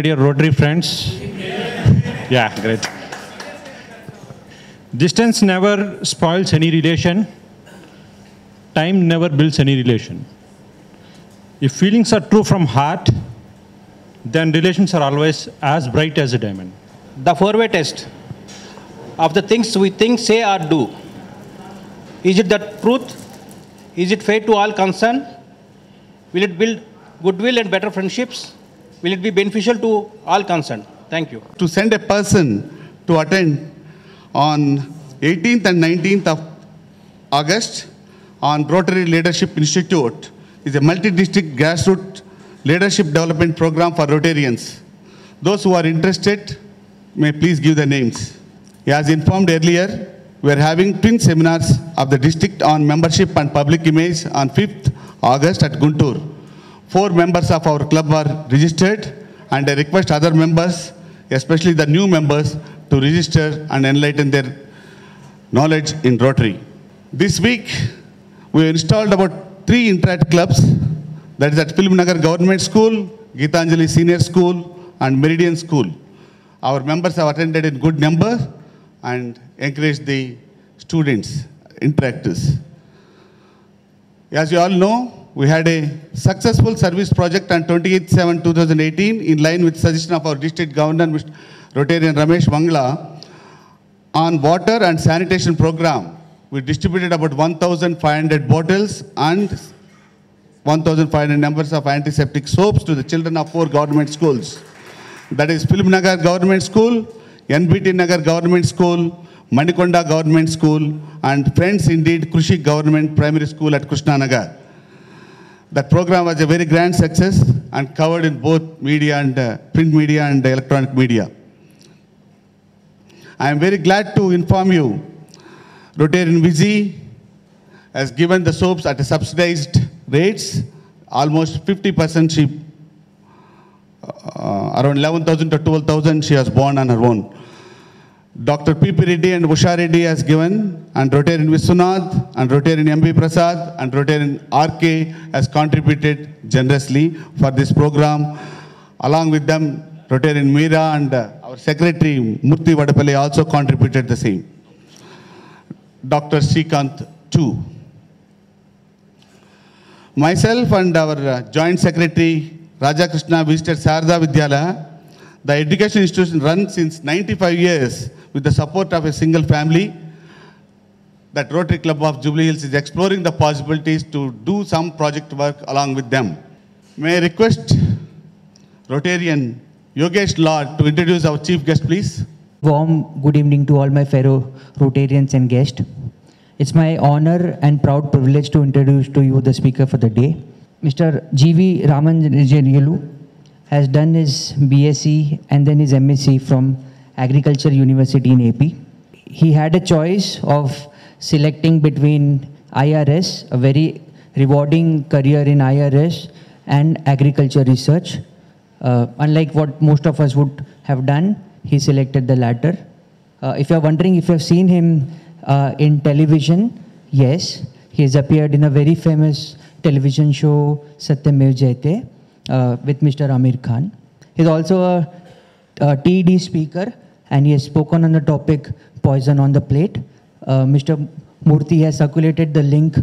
dear Rotary friends. Yeah, great. Distance never spoils any relation. Time never builds any relation. If feelings are true from heart, then relations are always as bright as a diamond. The four-way test of the things we think, say, or do. Is it the truth? Is it fair to all concerned? Will it build goodwill and better friendships? Will it be beneficial to all concerned? Thank you. To send a person to attend on 18th and 19th of August on Rotary Leadership Institute is a multi-district grassroots leadership development program for Rotarians. Those who are interested may please give the names. As informed earlier, we are having twin seminars of the district on membership and public image on 5th August at Guntur. 4 members of our club are registered, and I request other members, especially the new members, to register and enlighten their knowledge in Rotary. This week, we installed about 3 Interact clubs, that is at Film Nagar Government School, Geetanjali Senior School, and Meridian School. Our members have attended in good number and encouraged the students, interactors. As you all know, we had a successful service project on 28/7/2018 in line with suggestion of our district governor, Mr. Rotarian Ramesh Mangla, on water and sanitation program. We distributed about 1,500 bottles and 1,500 numbers of antiseptic soaps to the children of 4 government schools. That is Film Nagar Government School, NBT Nagar Government School, Manikonda Government School, and Friends Indeed Krushi Government Primary School at Krishna Nagar. That program was a very grand success and covered in both media and print media and electronic media. I am very glad to inform you, Rotarian Viji has given the soaps at a subsidized rates, almost 50% she, around 11,000 to 12,000 she has borne on her own. Dr. P.P. Reddy and Usha Reddy has given, and Rotarian Vishwanath, and Rotarian M.B. Prasad, and Rotarian R.K. has contributed generously for this program. Along with them, Rotarian Meera and our secretary, Murthy Vadapalli, also contributed the same. Dr. Srikant too. Myself and our joint secretary, Raja Krishna, visited Sarada Vidyalaya. The education institution runs since 95 years with the support of a single family. That Rotary Club of Jubilee Hills is exploring the possibilities to do some project work along with them. May I request Rotarian Yogesh Lord to introduce our chief guest, please. Warm good evening to all my fellow Rotarians and guests. It's my honor and proud privilege to introduce to you the speaker for the day. Mr. GV Ramananjaneyulu has done his BSc and then his MSc from Agriculture University in AP. He had a choice of selecting between IRS, a very rewarding career in IRS, and agriculture research. Unlike what most of us would have done, he selected the latter. If you're wondering if you've seen him in television, yes, he has appeared in a very famous television show, Satyamev Jayate, with Mr. Amir Khan. He's also a TED speaker, and he has spoken on the topic Poison on the Plate. Mr. Murthy has circulated the link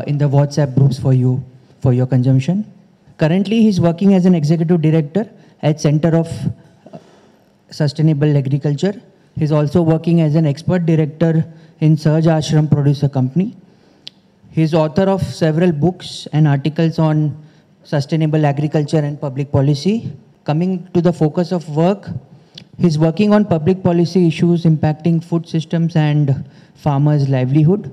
in the WhatsApp groups for you, for your consumption. Currently, he's working as an executive director at Center of Sustainable Agriculture. He's also working as an expert director in Sahaj Ashram Producer Company. He's author of several books and articles on sustainable agriculture and public policy. Coming to the focus of work, he's working on public policy issues impacting food systems and farmers' livelihood.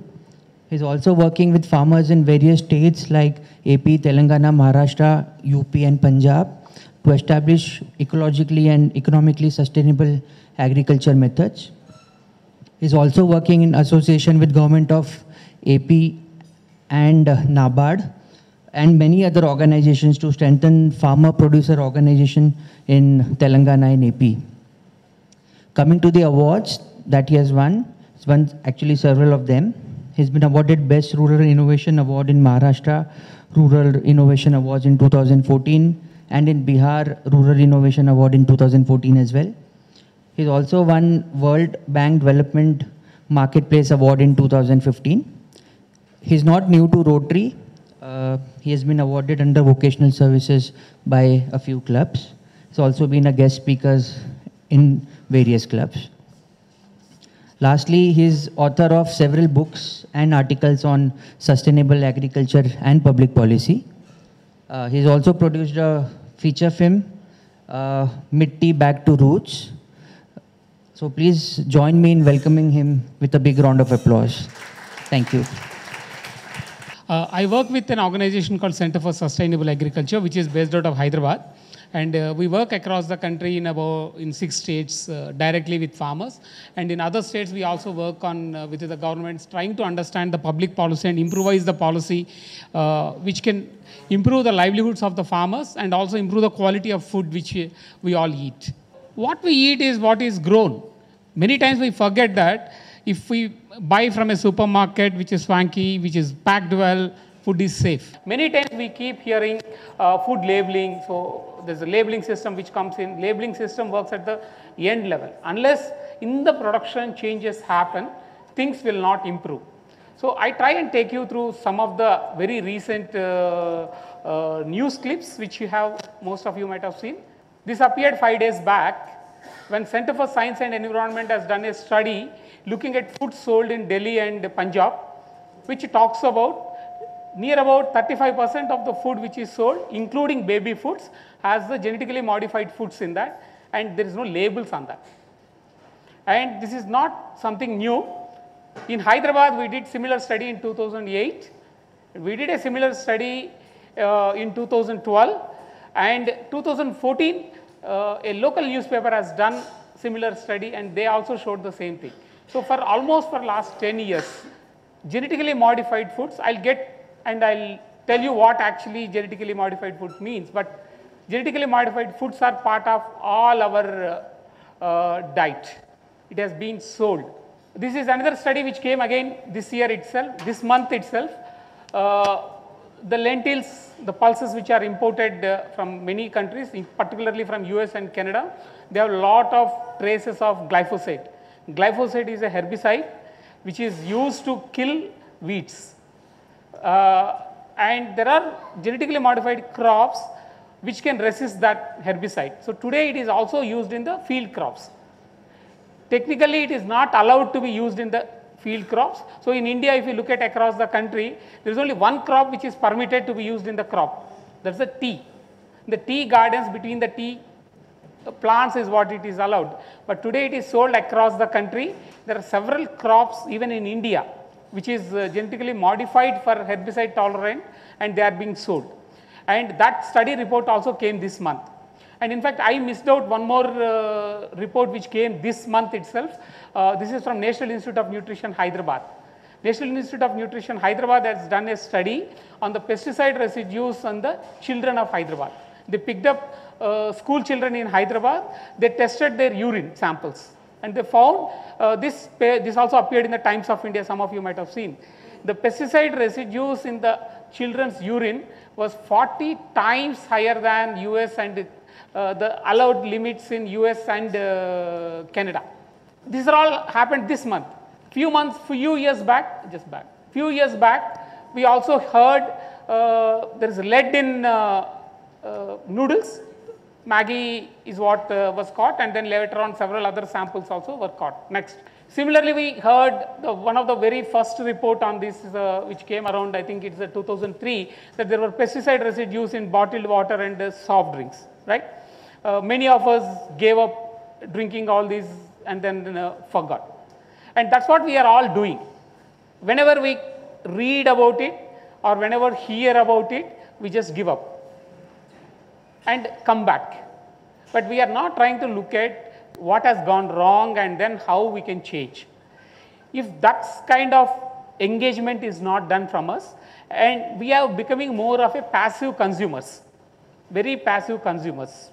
He's also working with farmers in various states like AP, Telangana, Maharashtra, UP and Punjab to establish ecologically and economically sustainable agriculture methods. He's also working in association with government of AP and NABARD and many other organizations to strengthen farmer producer organization in Telangana and AP. Coming to the awards that he has won, he's won actually several of them. He's been awarded Best Rural Innovation Award in Maharashtra, Rural Innovation Awards in 2014, and in Bihar Rural Innovation Award in 2014 as well. He's also won World Bank Development Marketplace Award in 2015. He's not new to Rotary. He has been awarded under vocational services by a few clubs. He's also been a guest speaker in various clubs. Lastly, he is author of several books and articles on sustainable agriculture and public policy. He's also produced a feature film, Mitti Back to Roots. So please join me in welcoming him with a big round of applause. Thank you. I work with an organization called Center for Sustainable Agriculture, which is based out of Hyderabad. And we work across the country in 6 states directly with farmers. And in other states, we also work on with the governments trying to understand the public policy and improvise the policy which can improve the livelihoods of the farmers and also improve the quality of food which we all eat. What we eat is what is grown. Many times we forget that if we buy from a supermarket which is swanky, which is packed well, food is safe. Many times we keep hearing food labeling. So there's a labeling system which comes in. Labeling system works at the end level. Unless in the production changes happen, things will not improve. So I try and take you through some of the very recent news clips which most of you might have seen. This appeared 5 days back when Center for Science and Environment has done a study looking at food sold in Delhi and Punjab, which talks about near about 35% of the food which is sold, including baby foods, has the genetically modified foods in that, and there is no labels on that. And this is not something new. In Hyderabad, we did similar study in 2008. We did a similar study in 2012, and 2014, a local newspaper has done similar study, and they also showed the same thing. So for last 10 years, genetically modified foods, I'll tell you what actually genetically modified food means, but genetically modified foods are part of all our diet. It has been sold. This is another study which came again this year itself, this month itself. The lentils, the pulses which are imported from many countries, particularly from US and Canada, they have a lot of traces of glyphosate. Glyphosate is a herbicide which is used to kill weeds. And there are genetically modified crops which can resist that herbicide. So today it is also used in the field crops. Technically, it is not allowed to be used in the field crops. So in India, if you look at across the country, there is only one crop which is permitted to be used in the crop. That's the tea. The tea gardens between the tea plants is what it is allowed. But today it is sold across the country. There are several crops even in India which is genetically modified for herbicide tolerant, and they are being sold. And that study report also came this month. And in fact, I missed out one more report which came this month itself. This is from National Institute of Nutrition, Hyderabad. National Institute of Nutrition, Hyderabad has done a study on the pesticide residues on the children of Hyderabad. They picked up school children in Hyderabad. They tested their urine samples. And they found, this also appeared in the Times of India, some of you might have seen. The pesticide residues in the children's urine was 40 times higher than US and the allowed limits in US and Canada. These are all happened this month. Few years back, we also heard there is lead in noodles. Maggi is what was caught, and then later on several other samples also were caught. Next. Similarly, we heard one of the very first report on this which came around, I think it's 2003, that there were pesticide residues in bottled water and soft drinks, right? Many of us gave up drinking all these and then forgot. And that's what we are all doing. Whenever we read about it or whenever hear about it, we just give up and come back. But we are not trying to look at what has gone wrong and then how we can change. If that kind of engagement is not done from us, and we are becoming more of a passive consumers, very passive consumers.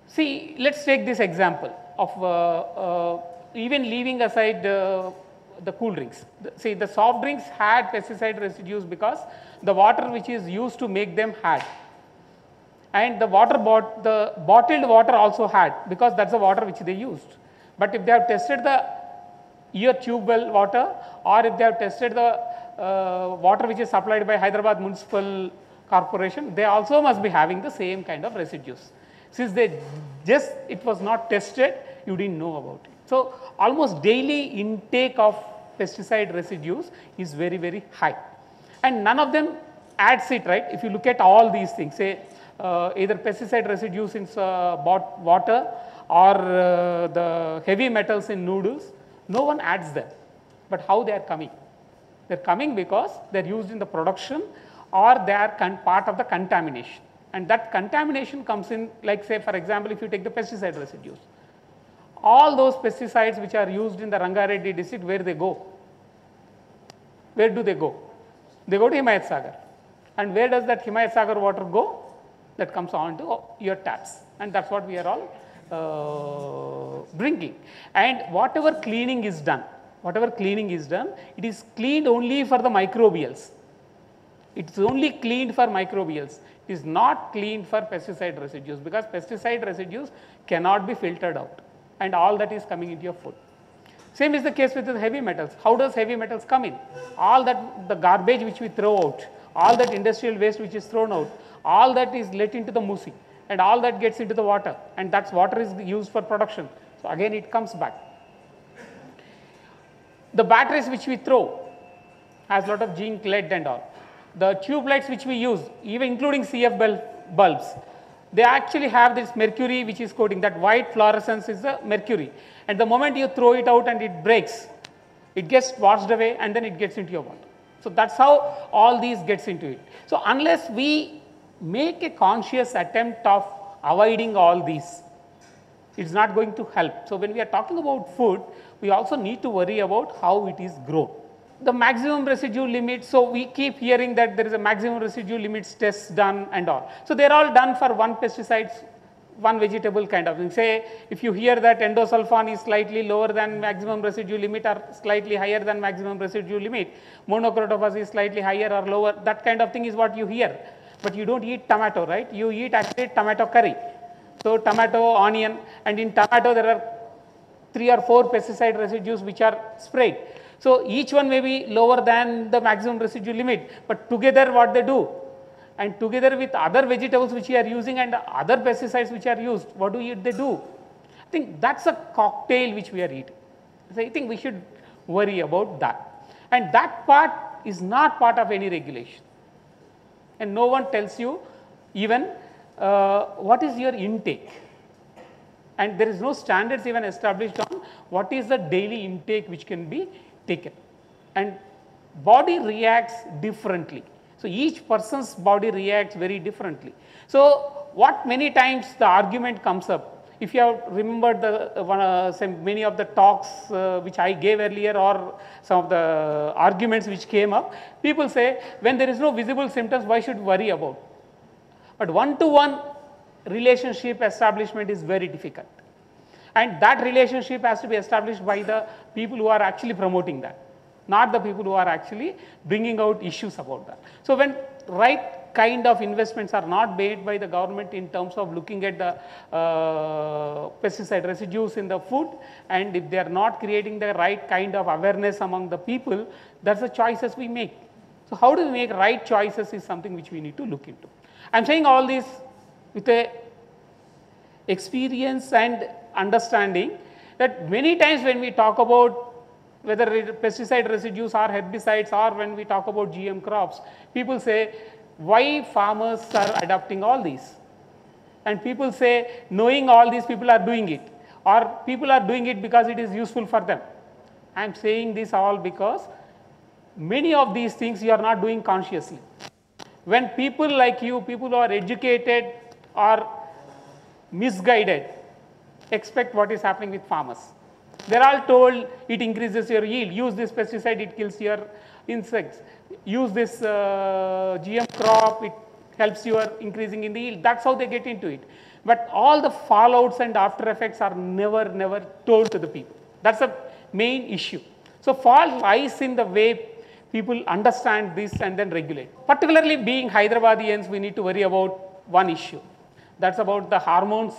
See, let's take this example of even leaving aside the cool drinks. See, the soft drinks had pesticide residues because the water which is used to make them had. And the bottled water also had, because that's the water which they used. But if they have tested the ear tube well water, or if they have tested the water which is supplied by Hyderabad Municipal Corporation, they also must be having the same kind of residues. Since it was not tested, you didn't know about it. So almost daily intake of pesticide residues is very, very high. And none of them adds it, right? If you look at all these things, say either pesticide residues in water or the heavy metals in noodles, no one adds them. But how they are coming? They're coming because they're used in the production, or they are part of the contamination. And that contamination comes in, like say for example, if you take the pesticide residues. All those pesticides which are used in the Rangareddy district, where they go? Where do they go? They go to Himayat Sagar. And where does that Himayat Sagar water go? That comes on to your taps. And that's what we are all drinking. And whatever cleaning is done, it is cleaned only for the microbials. It's only cleaned for microbials. It is not cleaned for pesticide residues, because pesticide residues cannot be filtered out. And all that is coming into your food. Same is the case with the heavy metals. How does heavy metals come in? All that, the garbage which we throw out, all that industrial waste which is thrown out, all that is let into the musi, and all that gets into the water, and that water is used for production. So again it comes back. The batteries which we throw has a lot of zinc, lead and all. The tube lights which we use, even including CF bulbs, they actually have this mercury which is coating. That white fluorescence is the mercury. And the moment you throw it out and it breaks, it gets washed away and then it gets into your water. So that's how all these gets into it. So unless we make a conscious attempt of avoiding all these, it's not going to help. So when we are talking about food, we also need to worry about how it is grown. The maximum residue limit, so we keep hearing that there is a maximum residue limits test done and all. So they're all done for one pesticide, one vegetable kind of thing. Say if you hear that endosulfan is slightly lower than maximum residue limit or slightly higher than maximum residue limit, monocrotophos is slightly higher or lower, that kind of thing is what you hear. But you don't eat tomato, right? You eat actually tomato curry. So tomato, onion, and in tomato there are 3 or 4 pesticide residues which are sprayed. So each one may be lower than the maximum residue limit, but together what they do, and together with other vegetables which we are using and other pesticides which are used, what do they do? I think that's a cocktail which we are eating. So I think we should worry about that. And that part is not part of any regulation. And no one tells you even what is your intake. And there is no standards even established on what is the daily intake which can be taken. And body reacts differently. So each person's body reacts very differently. So what many times the argument comes up, if you have remembered many of the talks which I gave earlier, or some of the arguments which came up, people say when there is no visible symptoms, why should we worry about? But one-to-one relationship establishment is very difficult. And that relationship has to be established by the people who are actually promoting that, not the people who are actually bringing out issues about that. So when right kind of investments are not made by the government in terms of looking at the pesticide residues in the food, and if they are not creating the right kind of awareness among the people, that's the choices we make. So how do we make right choices is something which we need to look into. I'm saying all this with a experience and understanding that many times when we talk about whether pesticide residues or herbicides, or when we talk about GM crops, people say why farmers are adopting all these. And people say knowing all these people are doing it, or people are doing it because it is useful for them. I am saying this all because many of these things you are not doing consciously. When people like you, people who are educated or misguided, expect what is happening with farmers. They are all told it increases your yield, use this pesticide, it kills your insects, use this GM crop, it helps you increasing in the yield. That's how they get into it. But all the fallouts and after effects are never told to the people. That's the main issue. So fault lies in the way people understand this and then regulate. Particularly being Hyderabadians, we need to worry about one issue. That's about the hormones,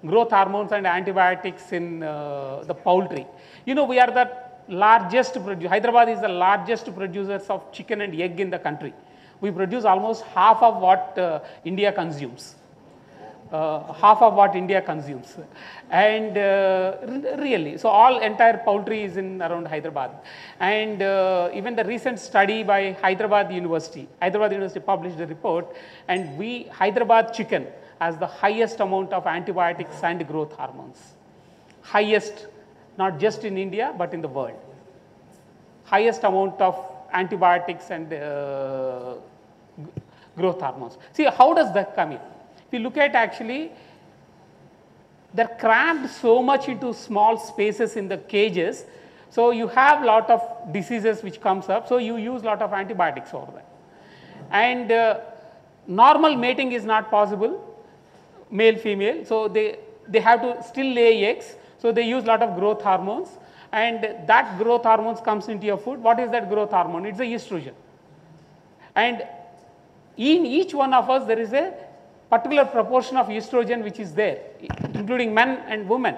growth hormones and antibiotics in the poultry. You know, we are the largest producer. Hyderabad is the largest producers of chicken and egg in the country. We produce almost half of what India consumes. And really, so entire poultry is in around Hyderabad. And even the recent study by Hyderabad University published a report, and Hyderabad chicken has the highest amount of antibiotics and growth hormones. Highest, not just in India, but in the world. Highest amount of antibiotics and growth hormones. See, how does that come in? If you look at, actually, they're crammed so much into small spaces in the cages, so you have lot of diseases which comes up, so you use lot of antibiotics over that. And normal mating is not possible, male female, so they have to still lay eggs, so they use lot of growth hormones, and that growth hormones comes into your food. What is that growth hormone? It's a estrogen. And in each one of us, there is a particular proportion of estrogen which is there, including men and women.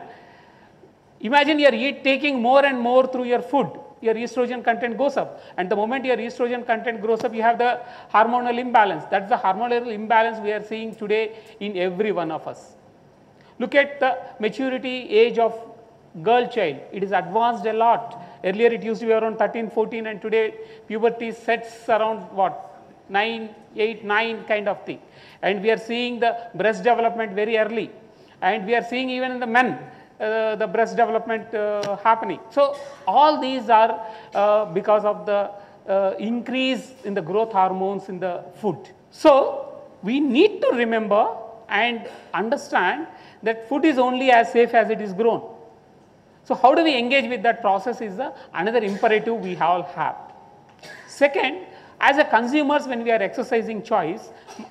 Imagine you are taking more and more through your food, your estrogen content goes up. And the moment your estrogen content grows up, you have the hormonal imbalance. That's the hormonal imbalance we are seeing today in every one of us. Look at the maturity age of girl child. It is advanced a lot. Earlier it used to be around 13, 14, and today puberty sets around what? 8, 9 kind of thing. And we are seeing the breast development very early. And we are seeing even in the men, the breast development happening. So all these are because of the increase in the growth hormones in the food. So we need to remember and understand that food is only as safe as it is grown. So how do we engage with that process is another imperative we all have. Second, as a consumers, when we are exercising choice,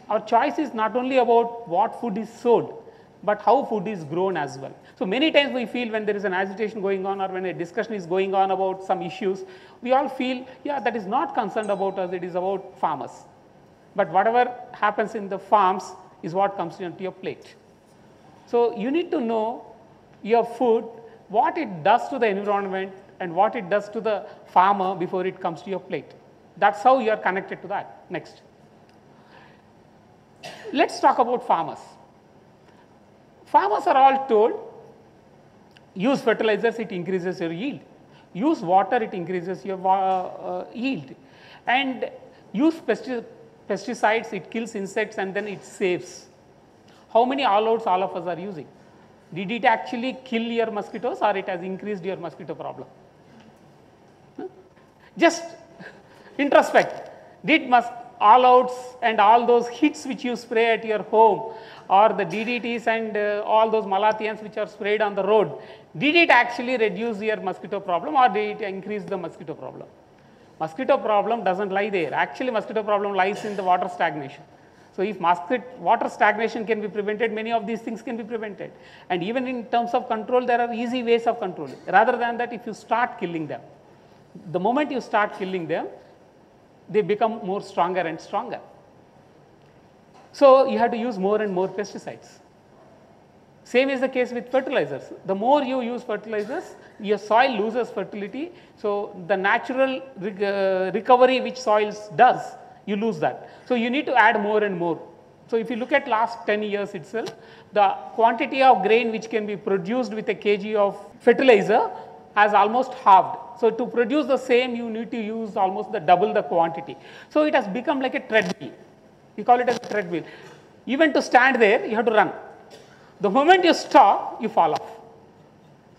our choice is not only about what food is sold, but how food is grown as well. So many times we feel when there is an agitation going on or when a discussion is going on about some issues, we all feel, yeah, that is not concerned about us, it is about farmers. But whatever happens in the farms is what comes into your plate. So you need to know your food, what it does to the environment and what it does to the farmer before it comes to your plate. That's how you are connected to that. Next. Let's talk about farmers. Farmers are all told, use fertilizers, it increases your yield. Use water, it increases your yield. And use pesticides, it kills insects and then it saves. How many all-outs all of us are using? Did it actually kill your mosquitoes or it has increased your mosquito problem? Just introspect. Did all-outs and all those hits which you spray at your home or the DDTs and all those malathions which are sprayed on the road, did it actually reduce your mosquito problem or did it increase the mosquito problem? Mosquito problem doesn't lie there. Actually, mosquito problem lies in the water stagnation. So if water stagnation can be prevented, many of these things can be prevented. And even in terms of control, there are easy ways of controlling. Rather than that, if you start killing them, the moment you start killing them, they become more stronger and stronger. So you have to use more and more pesticides. Same is the case with fertilizers. The more you use fertilizers, your soil loses fertility. So the natural recovery which soils does, you lose that. So you need to add more and more. So if you look at last 10 years itself, the quantity of grain which can be produced with a kg of fertilizer has almost halved. So to produce the same, you need to use almost double the quantity. So it has become like a treadmill. We call it as a treadmill. Even to stand there, you have to run. The moment you stop, you fall off.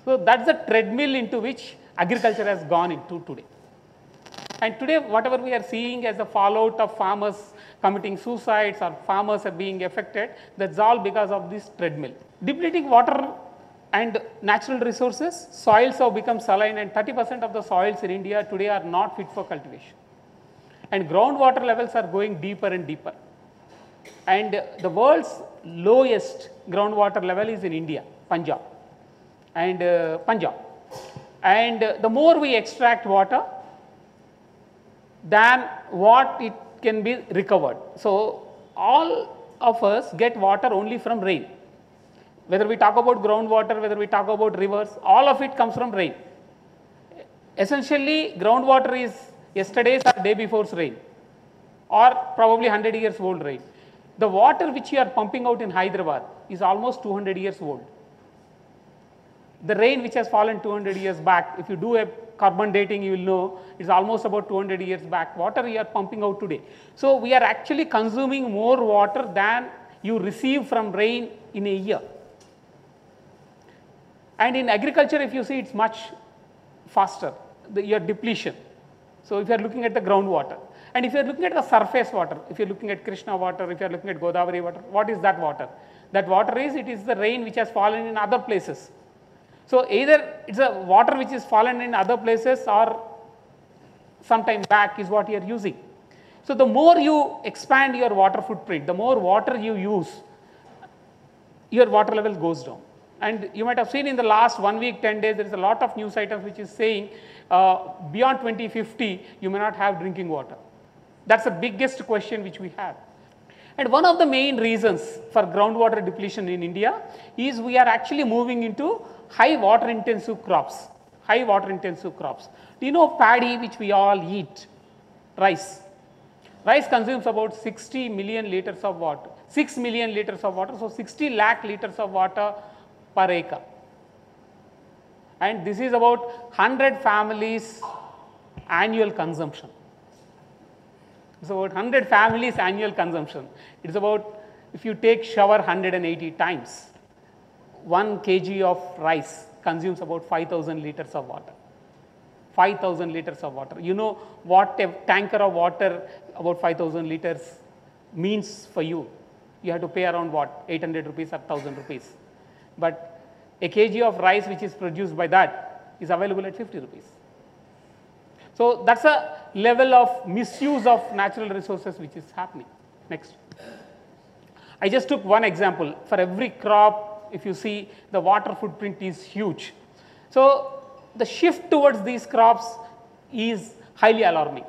So that's the treadmill into which agriculture has gone into today. And today, whatever we are seeing as a fallout of farmers committing suicides or farmers are being affected, that's all because of this treadmill. Depleting water and natural resources, soils have become saline and 30% of the soils in India today are not fit for cultivation. And groundwater levels are going deeper and deeper. And the world's lowest groundwater level is in India, Punjab. And the more we extract water, than what it can be recovered. So all of us get water only from rain. Whether we talk about groundwater, whether we talk about rivers, all of it comes from rain. Essentially, groundwater is yesterday's or day before's rain, or probably 100 years old rain. The water which you are pumping out in Hyderabad is almost 200 years old. The rain which has fallen 200 years back, if you do a carbon dating, you will know it's almost about 200 years back. Water you are pumping out today. So we are actually consuming more water than you receive from rain in a year. And in agriculture, if you see, it's much faster, your depletion. So if you are looking at the groundwater, and if you are looking at the surface water, if you are looking at Krishna water, if you are looking at Godavari water, what is that water? That water is, it is the rain which has fallen in other places. So either it's a water which is fallen in other places or sometime back is what you are using. So the more you expand your water footprint, the more water you use, your water level goes down. And you might have seen in the last 1 week, 10 days, there is a lot of news items which is saying beyond 2050, you may not have drinking water. That's the biggest question which we have. And one of the main reasons for groundwater depletion in India is we are actually moving into high water intensive crops. High water intensive crops. Do you know paddy which we all eat? Rice. Rice consumes about 60 million liters of water. 6 million liters of water. So 60 lakh liters of water per acre. And this is about 100 families annual consumption. It's about 100 families annual consumption. It's about, if you take shower 180 times, 1 kg of rice consumes about 5,000 liters of water. 5,000 liters of water. You know what a tanker of water, about 5,000 liters means for you. You have to pay around what, 800 rupees or 1,000 rupees. But a kg of rice which is produced by that is available at 50 rupees. So that's a level of misuse of natural resources which is happening. Next. I just took one example. For every crop, if you see, the water footprint is huge. So the shift towards these crops is highly alarming.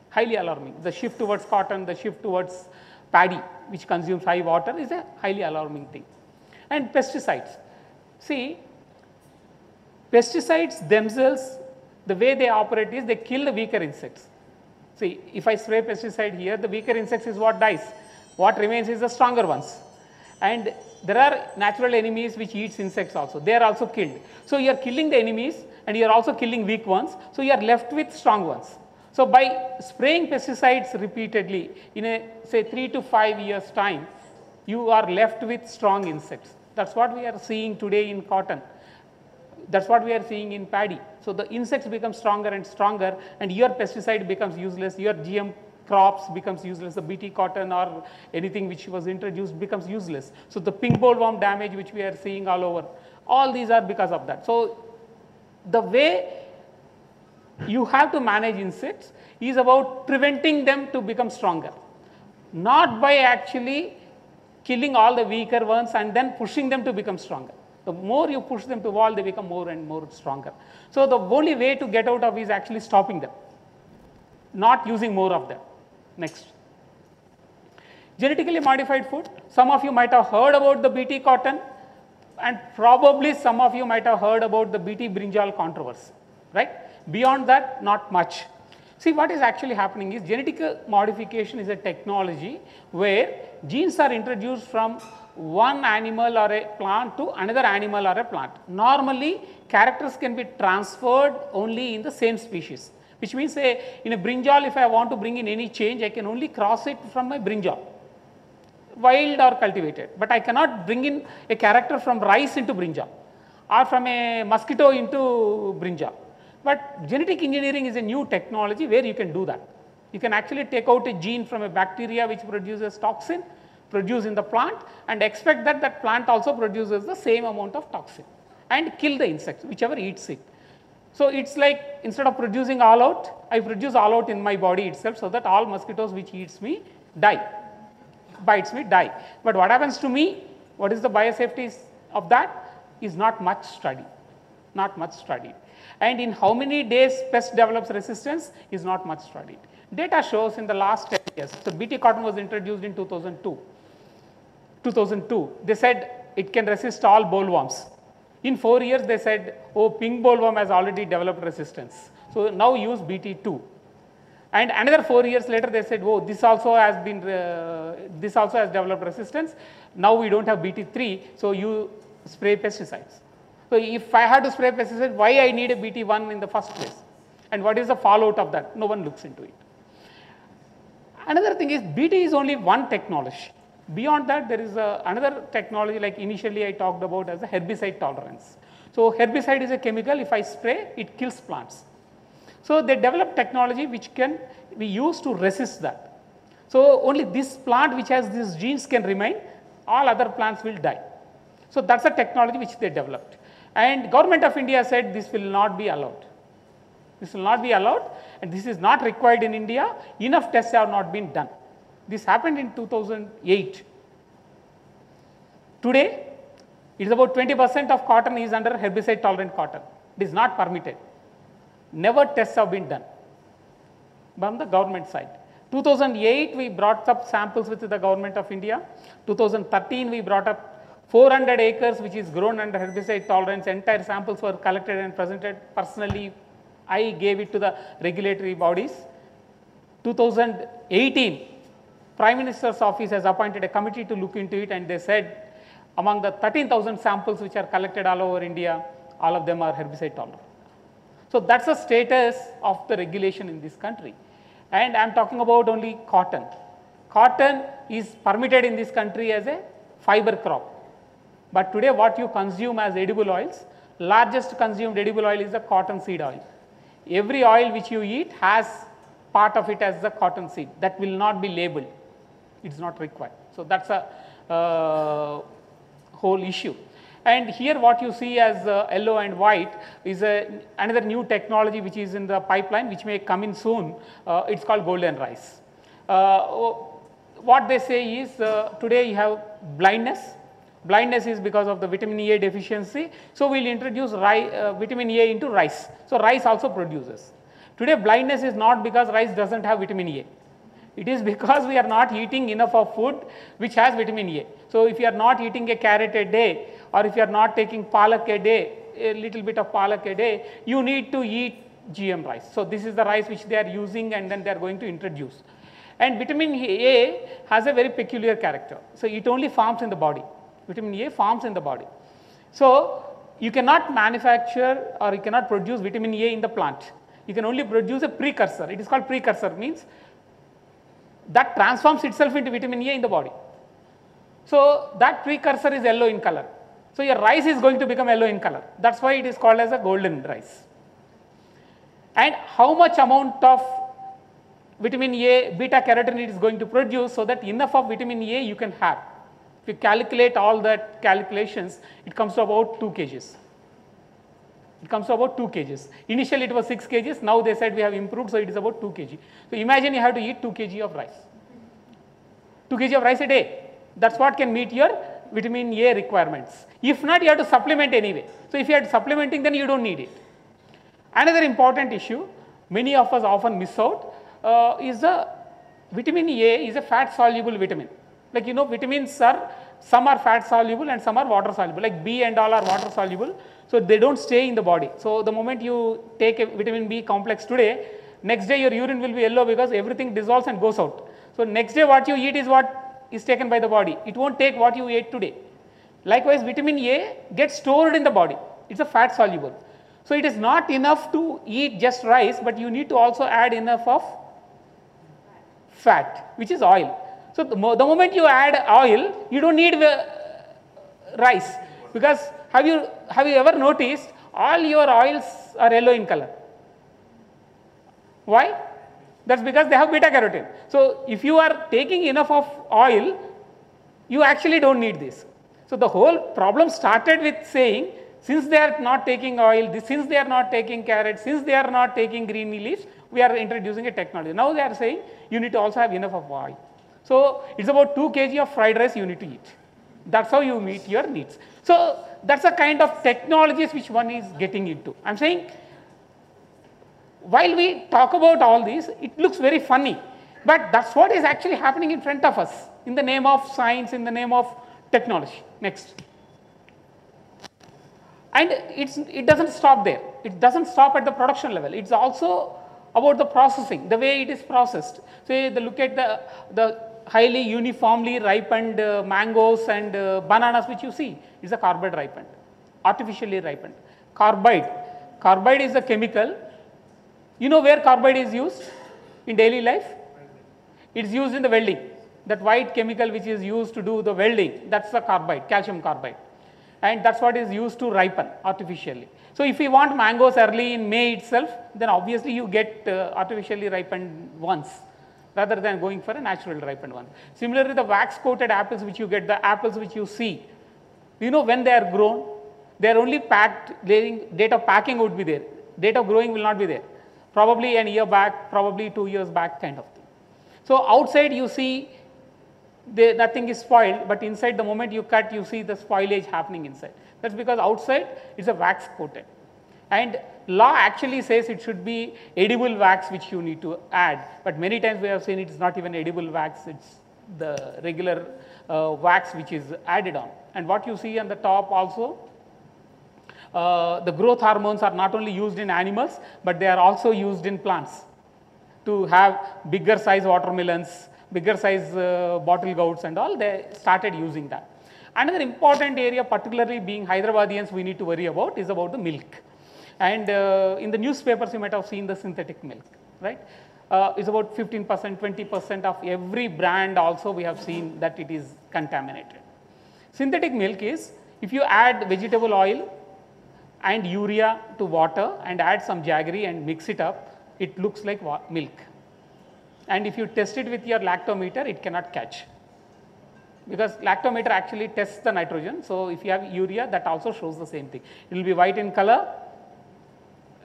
Highly alarming. The shift towards cotton, the shift towards paddy, which consumes high water, is a highly alarming thing. And pesticides. See, pesticides themselves, the way they operate is they kill the weaker insects. See, if I spray pesticide here, the weaker insects is what dies. What remains is the stronger ones. And there are natural enemies which eats insects also. They are also killed. So you are killing the enemies and you are also killing weak ones. So you are left with strong ones. So by spraying pesticides repeatedly in a say 3 to 5 years time, you are left with strong insects. That's what we are seeing today in cotton. That's what we are seeing in paddy. So the insects become stronger and stronger, and your pesticide becomes useless, your GM crops becomes useless, the BT cotton or anything which was introduced becomes useless. So the pink bollworm damage which we are seeing all over, all these are because of that. So the way you have to manage insects is about preventing them to become stronger, not by actually killing all the weaker ones and then pushing them to become stronger. The more you push them to wall, they become more and more stronger. So the only way to get out of is actually stopping them, not using more of them. Next. Genetically modified food. Some of you might have heard about the BT cotton, and probably some of you might have heard about the BT brinjal controversy, right? Beyond that, not much. See, what is actually happening is genetic modification is a technology where genes are introduced from one animal or a plant to another animal or a plant. Normally, characters can be transferred only in the same species, which means say in a brinjal, if I want to bring in any change, I can only cross it from my brinjal, wild or cultivated. But I cannot bring in a character from rice into brinjal or from a mosquito into brinjal. But genetic engineering is a new technology where you can do that. You can actually take out a gene from a bacteria which produces toxin, produce in the plant, and expect that that plant also produces the same amount of toxin and kill the insects, whichever eats it. So it's like instead of producing all out, I produce all out in my body itself so that all mosquitoes which eats me die, bites me die. But what happens to me, what is the biosafety of that is not much studied, not much studied. And in how many days pest develops resistance is not much studied. Data shows in the last 10 years, so BT cotton was introduced in 2002. 2002. They said it can resist all bollworms. In 4 years, they said, oh, pink bollworm has already developed resistance. So now use BT2. And another 4 years later, they said, oh, this also has developed resistance. Now we don't have BT3, so you spray pesticides. So if I had to spray pesticides, why I need a BT1 in the first place? And what is the fallout of that? No one looks into it. Another thing is BT is only one technology. Beyond that, there is another technology like initially I talked about as a herbicide tolerance. So herbicide is a chemical, if I spray, it kills plants. So they developed technology which can be used to resist that. So only this plant which has these genes can remain, all other plants will die. So that's a technology which they developed. And Government of India said this will not be allowed. This will not be allowed and this is not required in India. Enough tests have not been done. This happened in 2008. Today, it is about 20% of cotton is under herbicide tolerant cotton. It is not permitted. Never tests have been done from the government side. 2008, we brought up samples with the Government of India. 2013, we brought up 400 acres which is grown under herbicide tolerance. Entire samples were collected and presented. Personally, I gave it to the regulatory bodies. 2018, Prime Minister's office has appointed a committee to look into it and they said among the 13,000 samples which are collected all over India, all of them are herbicide tolerant. So that's the status of the regulation in this country. And I'm talking about only cotton. Cotton is permitted in this country as a fiber crop. But today what you consume as edible oils, largest consumed edible oil is the cotton seed oil. Every oil which you eat has part of it as the cotton seed. That will not be labeled. It's not required. So that's a whole issue. And here what you see as yellow and white is another new technology which is in the pipeline which may come in soon. It's called golden rice. What they say is today you have blindness. Blindness is because of the vitamin A deficiency. So we'll introduce vitamin A into rice. So rice also produces. Today blindness is not because rice doesn't have vitamin A. It is because we are not eating enough of food which has vitamin A. So if you are not eating a carrot a day or if you are not taking palak a day, a little bit of palak a day, you need to eat GM rice. So this is the rice which they are using and then they are going to introduce. And vitamin A has a very peculiar character. So it only forms in the body. Vitamin A forms in the body. So you cannot manufacture or you cannot produce vitamin A in the plant. You can only produce a precursor. It is called precursor, means that transforms itself into vitamin A in the body. So that precursor is yellow in color. So your rice is going to become yellow in color. That's why it is called as a golden rice. And how much amount of vitamin A, beta carotene it is going to produce so that enough of vitamin A you can have. If you calculate all that calculations, it comes to about 2 kgs. It comes to about 2 kgs. Initially it was 6 kgs, now they said we have improved, so it is about 2 kg. So imagine you have to eat 2 kg of rice. 2 kg of rice a day. That's what can meet your vitamin A requirements. If not, you have to supplement anyway. So if you are supplementing, then you don't need it. Another important issue, many of us often miss out, is the vitamin A is a fat soluble vitamin. Like vitamins are, some are fat soluble and some are water soluble, like B and all are water soluble. So they don't stay in the body. So the moment you take a vitamin B complex today, next day your urine will be yellow because everything dissolves and goes out. So next day what you eat is what is taken by the body. It won't take what you ate today. Likewise, vitamin A gets stored in the body. It's a fat soluble. So it is not enough to eat just rice, but you need to also add enough of fat, which is oil. So the moment you add oil, you don't need rice, because have you ever noticed all your oils are yellow in color? Why? That's because they have beta carotene. So if you are taking enough of oil, you actually don't need this. So the whole problem started with saying, since they are not taking oil, since they are not taking carrots, since they are not taking green leaves, we are introducing a technology. Now they are saying you need to also have enough of oil. So it's about 2 kg of fried rice you need to eat. That's how you meet your needs. So that's the kind of technologies which one is getting into. I'm saying, while we talk about all these, it looks very funny, but that's what is actually happening in front of us in the name of science, in the name of technology. Next. And it doesn't stop there. It doesn't stop at the production level. It's also about the processing, the way it is processed. Say, look at the highly uniformly ripened mangoes and bananas which you see. It's a carbide ripened, artificially ripened. Carbide is a chemical. You know where carbide is used in daily life? It's used in the welding. That white chemical which is used to do the welding, that's the carbide, calcium carbide. And that's what is used to ripen artificially. So if you want mangoes early in May itself, then obviously you get artificially ripened ones rather than going for a natural ripened one. Similarly, the wax coated apples which you get, the apples which you see, you know when they are grown, they are only packed, date of packing would be there. Date of growing will not be there. Probably an year back, probably 2 years back kind of thing. So outside you see nothing is spoiled, but inside the moment you cut, you see the spoilage happening inside. That's because outside it's a wax coated. And law actually says it should be edible wax which you need to add, but many times we have seen it's not even edible wax, it's the regular wax which is added on. And what you see on the top also, the growth hormones are not only used in animals, but they are also used in plants to have bigger size watermelons, bigger size bottle gourds and all. They started using that. Another important area, particularly being Hyderabadians, we need to worry about is about the milk. And in the newspapers you might have seen the synthetic milk, right? It's about 15%, 20% of every brand also we have seen that it is contaminated. Synthetic milk is, if you add vegetable oil and urea to water and add some jaggery and mix it up, it looks like milk. And if you test it with your lactometer, it cannot catch. Because lactometer actually tests the nitrogen. So if you have urea, that also shows the same thing. It will be white in color,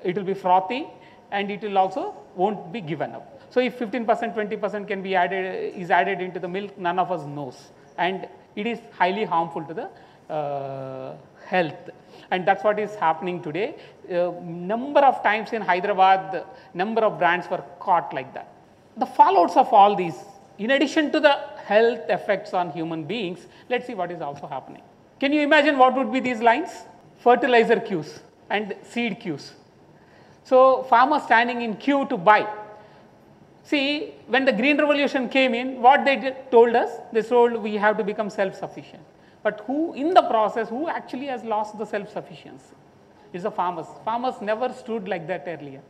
it will be frothy, and it will also won't be given up. So if 15%, 20% can be added into the milk, none of us knows. And it is highly harmful to the health. And that's what is happening today. Number of times in Hyderabad, number of brands were caught like that. The fallouts of all these, in addition to the health effects on human beings, let's see what is also happening. Can you imagine what would be these lines? Fertilizer queues and seed queues. So farmers standing in queue to buy. See, when the Green Revolution came in, what they told us? They told we have to become self-sufficient. But who, in the process, who actually has lost the self-sufficiency? It's the farmers. Farmers never stood like that earlier.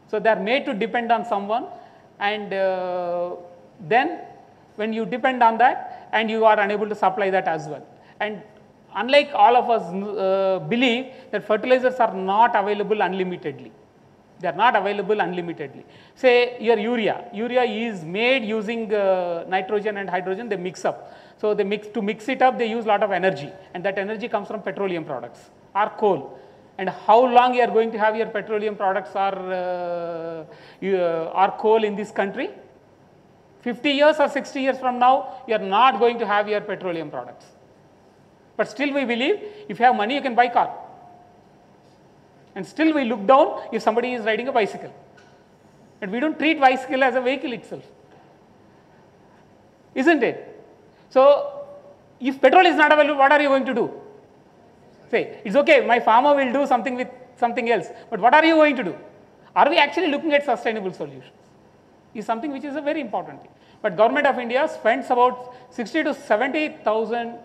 So they are made to depend on someone, and then when you depend on that, and you are unable to supply that as well. And unlike all of us believe that fertilizers are not available unlimitedly. They are not available unlimitedly. Say your urea. Urea is made using nitrogen and hydrogen, they mix up. So they to mix it up, they use a lot of energy, and that energy comes from petroleum products or coal. And how long you are going to have your petroleum products or coal in this country? 50 years or 60 years from now, you are not going to have your petroleum products. But still we believe if you have money, you can buy car. And still we look down if somebody is riding a bicycle. And we don't treat bicycle as a vehicle itself. Isn't it? So if petrol is not available, what are you going to do? Say, it's okay, my farmer will do something with something else. But what are you going to do? Are we actually looking at sustainable solutions? Is something which is a very important thing. But Government of India spends about 60 to 70,000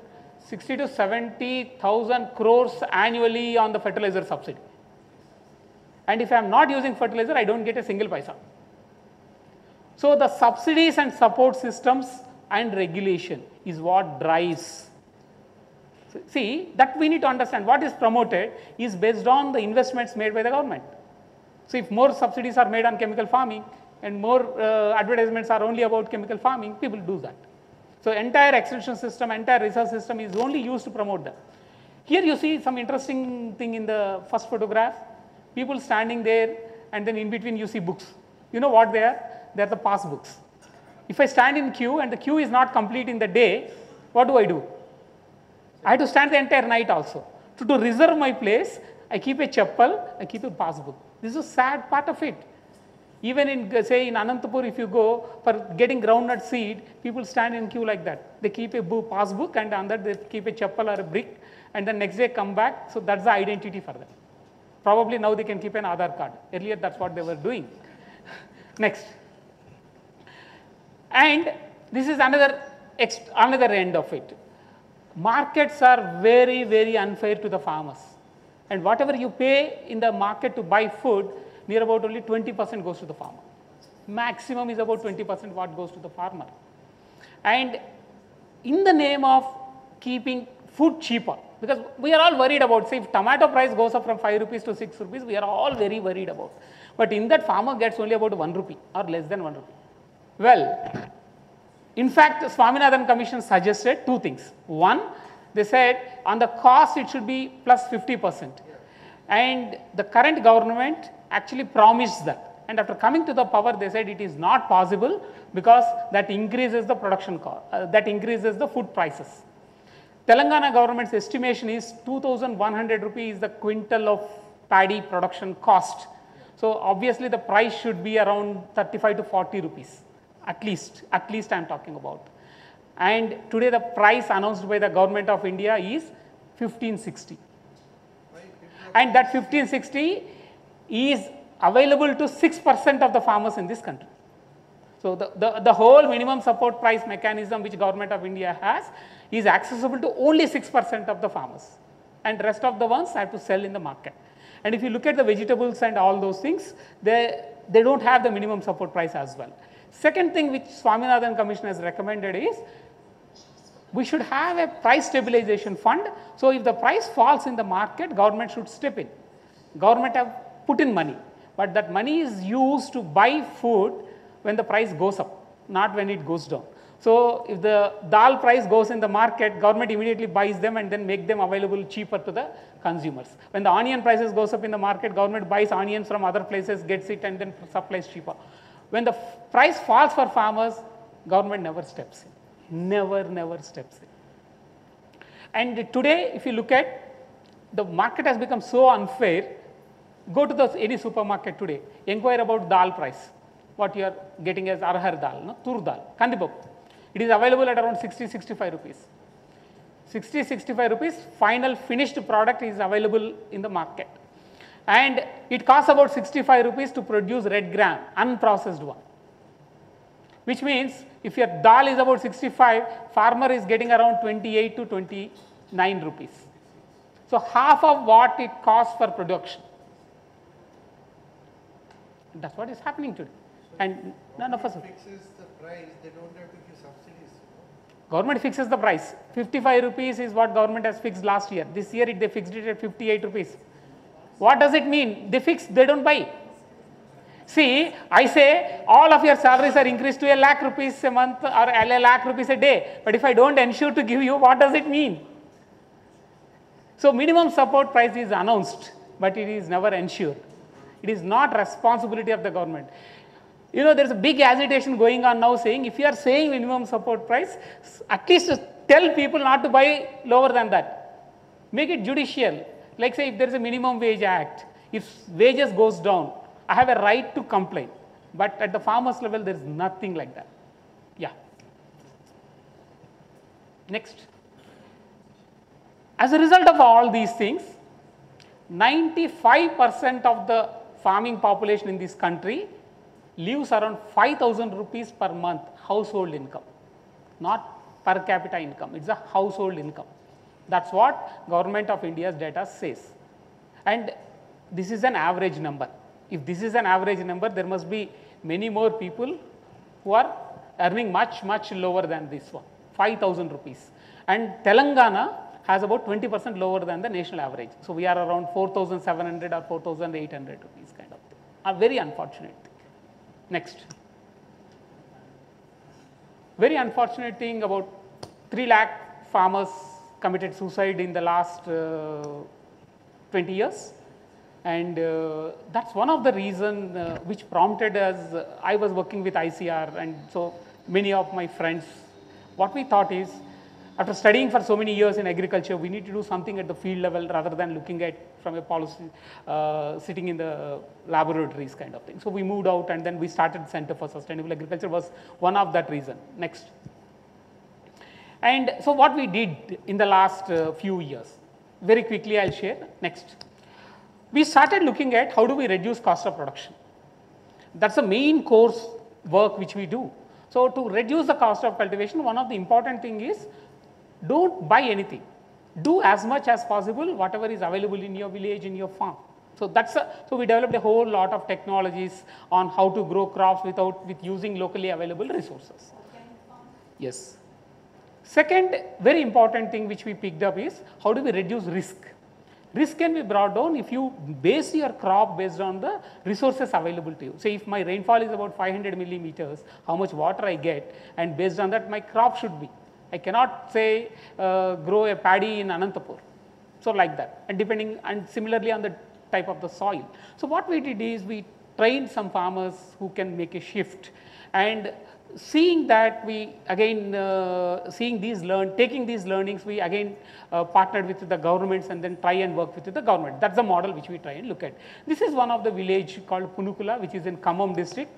crores annually on the fertilizer subsidy. And if I am not using fertilizer, I don't get a single paisa. So the subsidies and support systems and regulation is what drives. See, that we need to understand. What is promoted is based on the investments made by the government. So if more subsidies are made on chemical farming and more advertisements are only about chemical farming, people do that. So entire extension system, entire research system is only used to promote that. Here you see some interesting thing in the first photograph. People standing there, and then in between you see books. You know what they are? They are the pass books. If I stand in queue and the queue is not complete in the day, what do? I have to stand the entire night also. To reserve my place, I keep a chappal, I keep a pass book. This is a sad part of it. Even in, say, in Anantapur, if you go for getting groundnut seed, people stand in queue like that. They keep a passbook, and on that they keep a chappal or a brick, and the next day come back. So that's the identity for them. Probably now they can keep an Aadhaar card. Earlier, that's what they were doing. Next. And this is another end of it. Markets are very, very unfair to the farmers. And whatever you pay in the market to buy food, near about only 20% goes to the farmer. Maximum is about 20% what goes to the farmer. And in the name of keeping food cheaper, because we are all worried about, say, if tomato price goes up from 5 rupees to 6 rupees, we are all very worried about. But in that, farmer gets only about 1 rupee or less than 1 rupee. Well, in fact, the Swaminathan Commission suggested two things. One, they said on the cost it should be plus 50%. And the current government actually promised that. And after coming to the power, they said it is not possible because that increases the production cost, that increases the food prices. Telangana government's estimation is 2,100 rupees the quintal of paddy production cost. So obviously the price should be around 35 to 40 rupees, at least I am talking about. And today the price announced by the government of India is 1560. And that 1560 is available to 6% of the farmers in this country. So the whole minimum support price mechanism which government of India has is accessible to only 6% of the farmers, and rest of the ones have to sell in the market. And if you look at the vegetables and all those things, they don't have the minimum support price as well. Second thing which Swaminathan Commission has recommended is we should have a price stabilization fund. So if the price falls in the market, government should step in. Government have put in money, but that money is used to buy food when the price goes up, not when it goes down. So if the dal price goes in the market, government immediately buys them and then make them available cheaper to the consumers. When the onion prices goes up in the market, government buys onions from other places, gets it and then supplies cheaper. When the price falls for farmers, government never steps in, never steps in. And today, if you look at, the market has become so unfair. Go to any supermarket today, inquire about dal price, what you are getting as arhar dal, no? Tur dal, kandipapu. It is available at around 60-65 rupees. 60-65 rupees, final finished product is available in the market. And it costs about 65 rupees to produce red gram, unprocessed one. Which means, if your dal is about 65, farmer is getting around 28 to 29 rupees. So half of what it costs for production. That's what is happening today. And none of us fixes the price, they don't have to give subsidies. Government fixes the price. 55 rupees is what government has fixed last year. This year they fixed it at 58 rupees. What does it mean? They fix, they don't buy. See, I say all of your salaries are increased to 1 lakh rupees a month or 1 lakh rupees a day. But if I don't ensure to give you, what does it mean? So minimum support price is announced, but it is never ensured. It is not responsibility of the government. You know, there is a big agitation going on now saying, if you are saying minimum support price, at least tell people not to buy lower than that. Make it judicial. Like say, if there is a minimum wage act, if wages goes down, I have a right to complain. But at the farmers level, there is nothing like that. Yeah. Next. As a result of all these things, 95% of the farming population in this country lives around 5,000 rupees per month household income, not per capita income. It's a household income. That's what Government of India's data says. And this is an average number. If this is an average number, there must be many more people who are earning much, much lower than this one, 5,000 rupees. And Telangana has about 20% lower than the national average. So we are around 4,700 or 4,800 rupees kind of thing. A very unfortunate thing. Next. Very unfortunate thing, about 3 lakh farmers committed suicide in the last 20 years. And that's one of the reasons which prompted us. I was working with ICR, and so many of my friends, what we thought is, After studying for so many years in agriculture, we need to do something at the field level rather than looking at from a policy, sitting in the laboratories kind of thing. So we moved out and then we started Center for Sustainable Agriculture was one of that reason. Next. And so what we did in the last few years, very quickly I'll share. Next. We started looking at how do we reduce cost of production. That's the main course work which we do. So to reduce the cost of cultivation, one of the important thing is don't buy anything. Do as much as possible whatever is available in your village, in your farm. So so we developed a whole lot of technologies on how to grow crops with using locally available resources. Yes. Second, very important thing which we picked up is how do we reduce risk. Risk can be brought down if you base your crop based on the resources available to you. Say if my rainfall is about 500 millimeters, how much water I get, and based on that my crop should be. I cannot say grow a paddy in Anantapur. So like that, and similarly on the type of the soil. So what we did is we trained some farmers who can make a shift, and seeing that we again taking these learnings, we again partnered with the governments and then try and work with the government. That's the model which we try and look at. This is one of the village called Punukula, which is in Khammam district,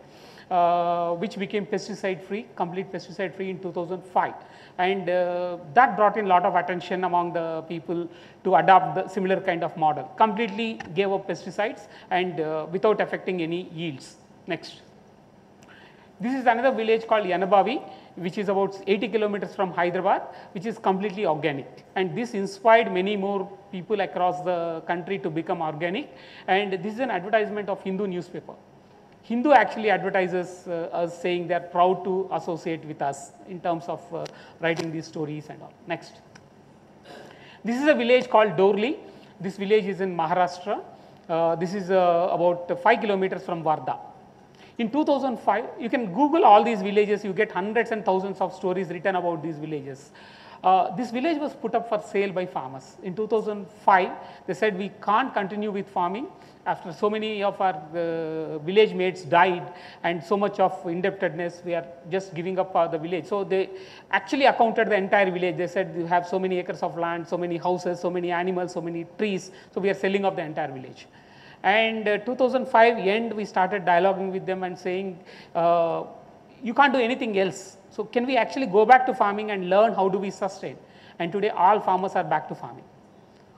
which became pesticide free, complete pesticide free in 2005. And that brought in a lot of attention among the people to adopt the similar kind of model. Completely gave up pesticides and without affecting any yields. Next. This is another village called Yanabavi, which is about 80 kilometers from Hyderabad, which is completely organic. And this inspired many more people across the country to become organic. And this is an advertisement of Hindu newspaper. Hindu actually advertises us saying they are proud to associate with us in terms of writing these stories and all. Next. This is a village called Dorli. This village is in Maharashtra. This is about 5 kilometers from Wardha. In 2005, you can Google all these villages, you get hundreds and thousands of stories written about these villages. This village was put up for sale by farmers. In 2005, they said we can't continue with farming after so many of our village mates died and so much of indebtedness, we are just giving up the village. So they actually accounted the entire village. They said you have so many acres of land, so many houses, so many animals, so many trees, so we are selling off the entire village. And 2005 end, we started dialoguing with them and saying, you can't do anything else. So can we actually go back to farming and learn how do we sustain? And today all farmers are back to farming.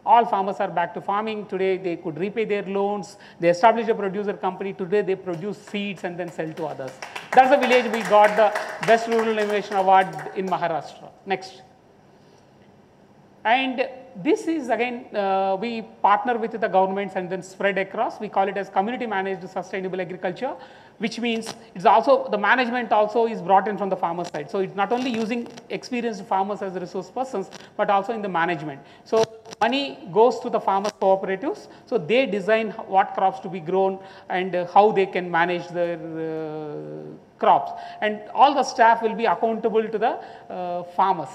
All farmers are back to farming. Today they could repay their loans. They established a producer company. Today they produce seeds and then sell to others. That's the village we got the Best Rural Innovation Award in Maharashtra. Next. And this is again, we partner with the governments and then spread across. We call it as community managed sustainable agriculture, which means it's also, the management also is brought in from the farmer side. So it's not only using experienced farmers as resource persons, but also in the management. So money goes to the farmers cooperatives. So they design what crops to be grown and how they can manage their crops. And all the staff will be accountable to the farmers,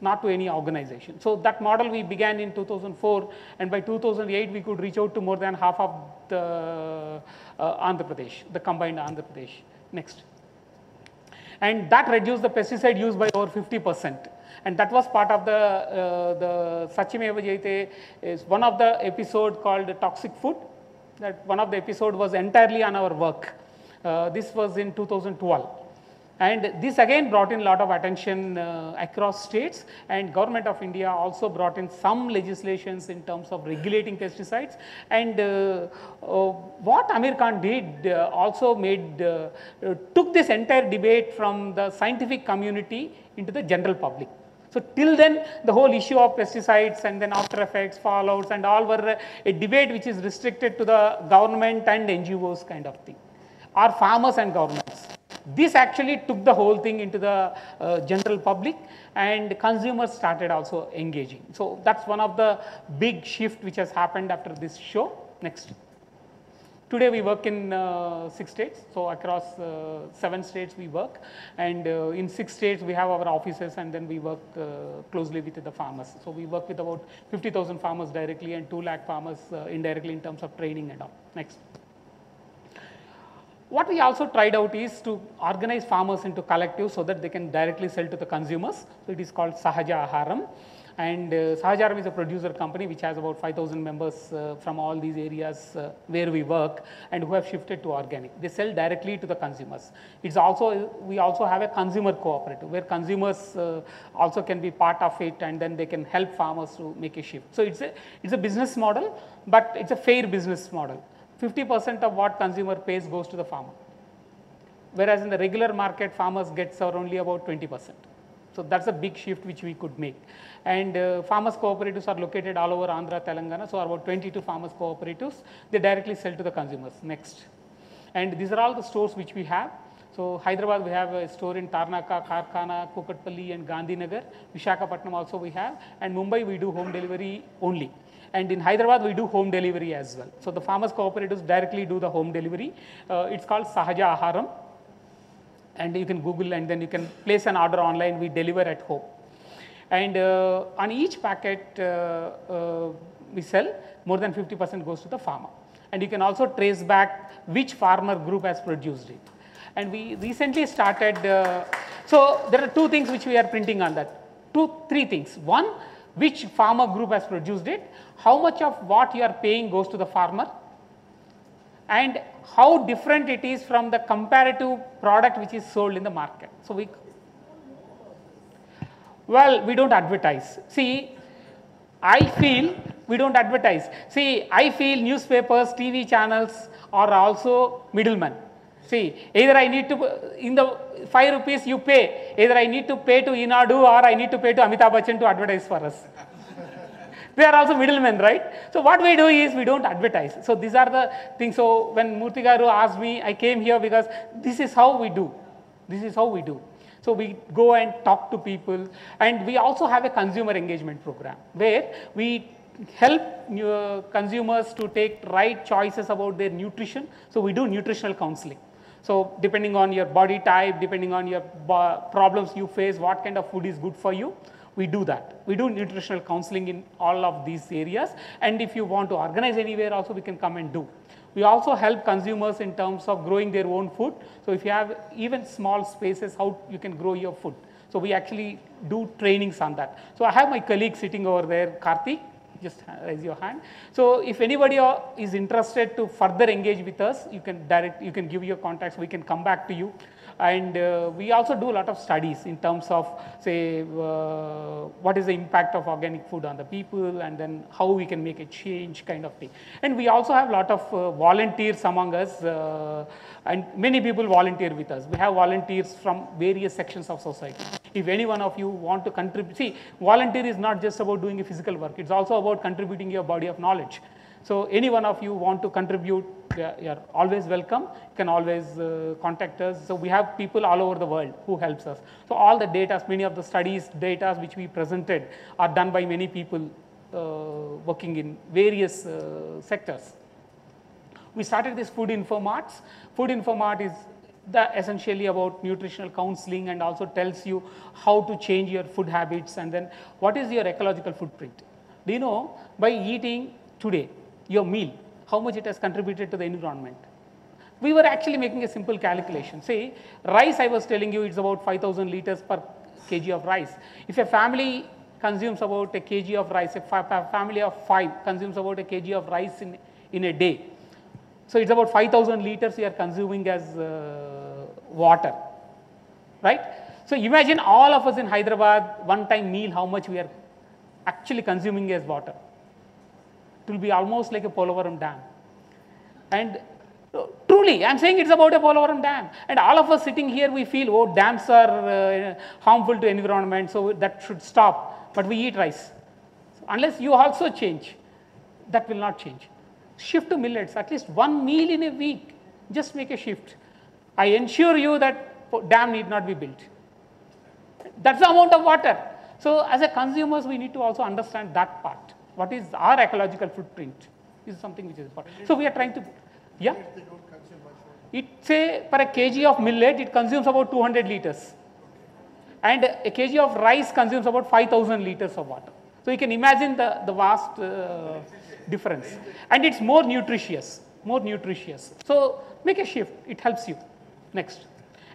not to any organization. So that model we began in 2004, and by 2008 we could reach out to more than half of the Andhra Pradesh, the combined Andhra Pradesh. Next. And that reduced the pesticide use by over 50%. And that was part of the Sachimeva Jayate is one of the episode called Toxic Food. That one of the episode was entirely on our work. This was in 2012. And this again brought in a lot of attention across states, and Government of India also brought in some legislations in terms of regulating pesticides. And what Amir Khan did also took this entire debate from the scientific community into the general public. So till then, the whole issue of pesticides and then after effects, fallouts and all were a debate which is restricted to the government and NGOs kind of thing, or farmers and governments. This actually took the whole thing into the general public, and consumers started also engaging. So that's one of the big shift which has happened after this show. Next. Today we work in 6 states, so across 7 states we work, and in 6 states we have our offices, and then we work closely with the farmers. So we work with about 50,000 farmers directly and 2 lakh farmers indirectly in terms of training and all. Next. What we also tried out is to organize farmers into collectives so that they can directly sell to the consumers. So it is called Sahaja Aharam. And Sahaja Aharam is a producer company which has about 5,000 members from all these areas where we work and who have shifted to organic. They sell directly to the consumers. It's also, we also have a consumer cooperative where consumers also can be part of it, and then they can help farmers to make a shift. So it's a business model, but it's a fair business model. 50% of what consumer pays goes to the farmer, whereas in the regular market, farmers get only about 20%. So that's a big shift which we could make. And farmers cooperatives are located all over Andhra, Telangana. So about 22 farmers cooperatives, they directly sell to the consumers. Next. And these are all the stores which we have. So Hyderabad, we have a store in Tarnaka, Karkhana, Kukatpalli and Gandhinagar. Visakhapatnam also we have. And Mumbai, we do home delivery only. And in Hyderabad, we do home delivery as well. So the farmers cooperatives directly do the home delivery. It's called Sahaja Aharam. And you can Google and then you can place an order online. We deliver at home. And on each packet we sell, more than 50% goes to the farmer. And you can also trace back which farmer group has produced it. And we recently started, so there are two things which we are printing on that. Three things. One, which farmer group has produced it, how much of what you are paying goes to the farmer, and how different it is from the comparative product which is sold in the market. So we don't advertise. See, I feel we don't advertise. See, I feel newspapers, TV channels are also middlemen. See, either I need to, in the 5 rupees you pay, either I need to pay to Inadu or I need to pay to Amitabh Bachchan to advertise for us. They are also middlemen, right? So what we do is we don't advertise. So these are the things. So when Murthy Garu asked me, I came here because this is how we do. This is how we do. So we go and talk to people, and we also have a consumer engagement program where we help consumers to take right choices about their nutrition. So we do nutritional counseling. So depending on your body type, depending on your problems you face, what kind of food is good for you, we do that. We do nutritional counseling in all of these areas. And if you want to organize anywhere also, we can come and do. We also help consumers in terms of growing their own food. So if you have even small spaces, how you can grow your food. So we actually do trainings on that. So I have my colleague sitting over there, Karthik. Just raise your hand. So if anybody is interested to further engage with us, you can give your contacts, we can come back to you. And we also do a lot of studies in terms of, say, what is the impact of organic food on the people, and then how we can make a change kind of thing. And we also have a lot of volunteers among us, and many people volunteer with us. We have volunteers from various sections of society. If any one of you want to contribute, see, volunteer is not just about doing a physical work. It's also about contributing your body of knowledge. So any one of you want to contribute, you're always welcome. You can always contact us. So we have people all over the world who helps us. So all the data, many of the studies, data which we presented are done by many people working in various sectors. We started this Food Infomart. Food Infomart is essentially about nutritional counseling and also tells you how to change your food habits and then what is your ecological footprint. Do you know, by eating today, your meal, how much it has contributed to the environment? We were actually making a simple calculation. Say, rice, I was telling you, it's about 5,000 liters per kg of rice. If a family consumes about a kg of rice, a family of 5 consumes about a kg of rice in a day. So it's about 5,000 liters you are consuming as water, right? So imagine all of us in Hyderabad, one-time meal, how much we are actually consuming as water. It will be almost like a Polavaram dam. And truly, I'm saying it's about a Polavaram dam. And all of us sitting here, we feel, oh, dams are harmful to environment, so that should stop. But we eat rice. So unless you also change, that will not change. Shift to millets, at least one meal in a week. Just make a shift. I ensure you that dam need not be built. That's the amount of water. So as a consumers, we need to also understand that part. What is our ecological footprint? Is something which is important. So we are trying to, yeah. It's a per a kg of millet, it consumes about 200 liters. And a kg of rice consumes about 5,000 liters of water. So you can imagine the vast difference. And it's more nutritious. more nutritious. So make a shift, it helps you. Next.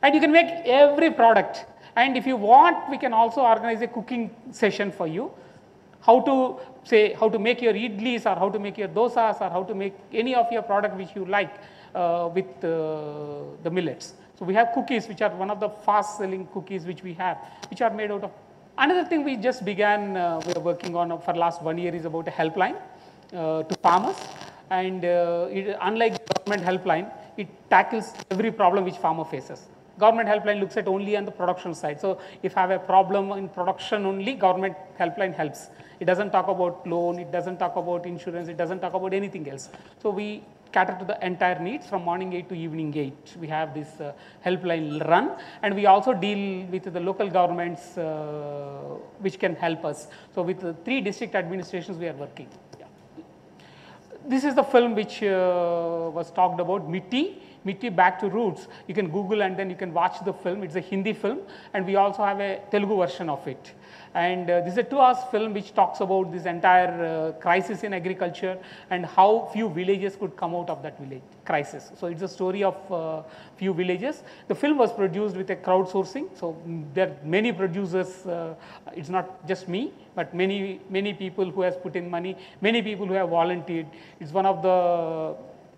And you can make every product. And if you want, we can also organize a cooking session for you. How to make your idlis, or how to make your dosas, or how to make any of your product which you like with the millets. So we have cookies, which are one of the fast selling cookies which we have, which are made out of. Another thing we just began, we are working on for last 1 year, is about a helpline to farmers. And unlike government helpline, it tackles every problem which farmer faces. Government helpline looks at only on the production side. So if I have a problem in production only, government helpline helps. It doesn't talk about loan, it doesn't talk about insurance, it doesn't talk about anything else. So we cater to the entire needs from morning 8 to evening 8. We have this helpline run, and we also deal with the local governments which can help us. So with the 3 district administrations we are working. Yeah. This is the film which was talked about, Mitti Back to Roots. You can Google and then you can watch the film. It's a Hindi film, and we also have a Telugu version of it. And this is a 2-hour film which talks about this entire crisis in agriculture and how few villages could come out of that village crisis. So it's a story of few villages. The film was produced with a crowdsourcing. So there are many producers. It's not just me, but many people who has put in money, many people who have volunteered. It's one of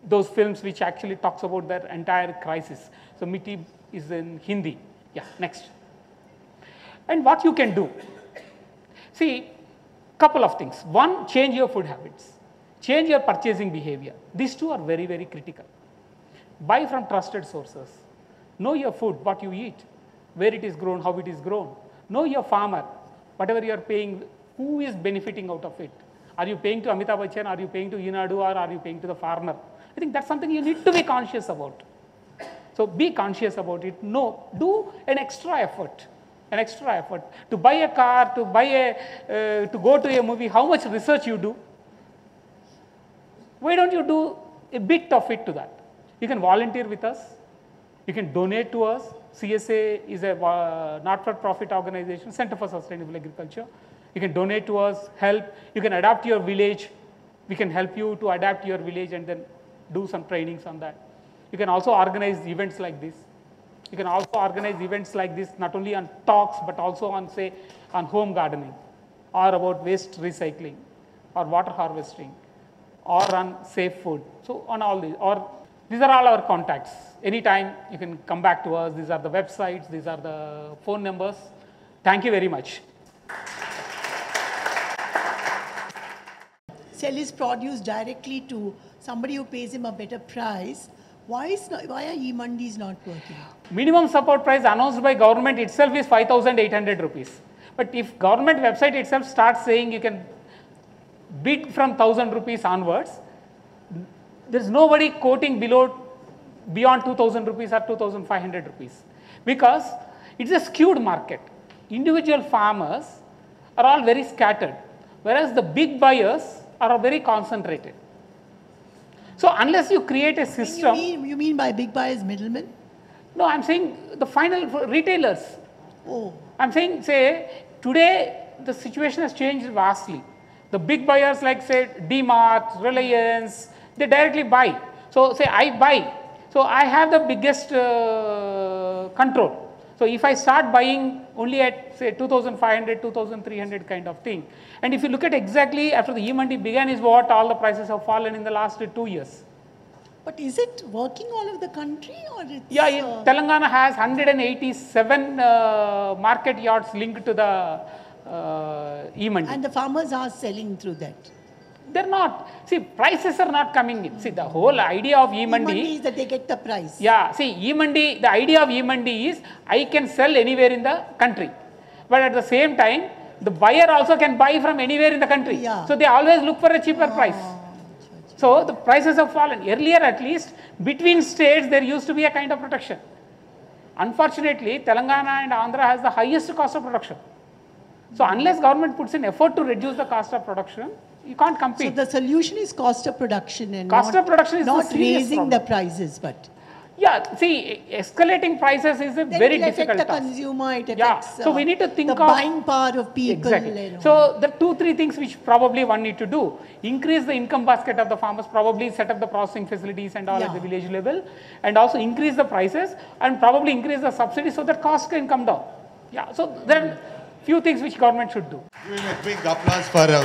those films which actually talks about that entire crisis. So Mitti is in Hindi. Yeah, next. And what you can do. See, couple of things. One, change your food habits. Change your purchasing behavior. These two are very, very critical. Buy from trusted sources. Know your food, what you eat, where it is grown, how it is grown. Know your farmer. Whatever you are paying, who is benefiting out of it? Are you paying to Amitabh Bachchan? Are you paying to Inadu? Or are you paying to the farmer? I think that's something you need to be conscious about. So be conscious about it. No, do an extra effort. To buy a car, to go to a movie, how much research you do? Why don't you do a bit of it to that? You can volunteer with us. You can donate to us. CSA is a not-for-profit organization, Center for Sustainable Agriculture. You can donate to us, help. You can adapt your village. We can help you to adapt your village and then do some trainings on that. You can also organize events like this. You can also organize events like this, not only on talks, but also on, say, on home gardening, or about waste recycling, or water harvesting, or on safe food. So on all these, or these are all our contacts. Anytime you can come back to us. These are the websites, these are the phone numbers. Thank you very much. Sell his produce directly to somebody who pays him a better price. Why are e-mandis not working? Minimum support price announced by government itself is 5,800 rupees. But if government website itself starts saying you can bid from 1,000 rupees onwards, there's nobody quoting beyond 2,000 rupees or 2,500 rupees. Because it's a skewed market. Individual farmers are all very scattered, whereas the big buyers are very concentrated. So unless you create a system. You mean by big buyers, middlemen? No, I'm saying the final retailers. Oh. I'm saying, say, today the situation has changed vastly. The big buyers like, say, D-Mart, Reliance, they directly buy. So say I buy. So I have the biggest control. So if I start buying only at, say, 2,500, 2,300 kind of thing. And if you look at exactly after the e-mandi began is what all the prices have fallen in the last 2 years. But is it working all over the country, or it's... Yeah, Telangana has 187 market yards linked to the e-mandi. And the farmers are selling through that. They're not. See, prices are not coming in. See, the whole idea of e-mandi... E-mandi is that they get the price. Yeah, see, e-mandi, the idea of e-mandi is I can sell anywhere in the country. But at the same time, the buyer also can buy from anywhere in the country. Yeah. So they always look for a cheaper price. So the prices have fallen. Earlier, at least, between states, there used to be a kind of protection. Unfortunately, Telangana and Andhra has the highest cost of production. So unless government puts in effort to reduce the cost of production, you can't compete. So the solution is cost of production and cost of production is not the serious raising problem. the prices, but Yeah, see, escalating prices is a Then very it will difficult affect the task. consumer, it Yeah, affects so we need to think the of buying power of people. Exactly. You know. So the 2-3 things which probably one need to do: increase the income basket of the farmers, probably set up the processing facilities and all at the village level, and also increase the prices and probably increase the subsidy so that costs can come down. Yeah. So then few things which government should do. Give him a big applause for a